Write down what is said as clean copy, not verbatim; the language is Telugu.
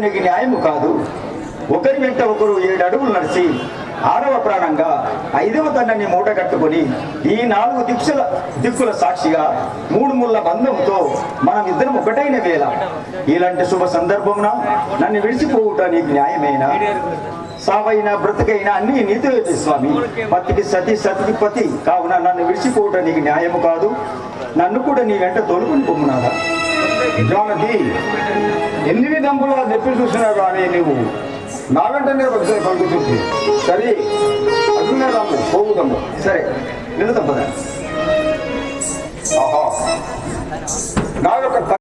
నీకు న్యాయము కాదు. ఒకరి వెంట ఒకరు 7 అడుగులు నడిచి 6వ ప్రాణంగా 5వ తండ్రిని మూట కట్టుకుని ఈ 4 దిక్కుల సాక్షిగా 3 ముళ్ళ బంధంతో మనం ఇద్దరం ఒకటైన వేళ ఇలాంటి శుభ సందర్భమున నన్ను విడిచిపోవుట నీకు న్యాయమేనా? సావైనా బ్రతికైనా అన్ని నీతివే స్వామి. పతికి సతి, సతికి పతి కావున నన్ను విడిచిపోవుట నీకు న్యాయము కాదు. నన్ను కూడా నీ వెంట తోలుకుని పొమ్మునాదా? జానకి, ఎన్ని విధంపులుగా చెప్పి చూసినా కానీ నువ్వు నా వెంటనే ఒకసారి పలుకుతుంది. సరే అటునే రాము, పోవుదాము. సరే వెళుతాం పద.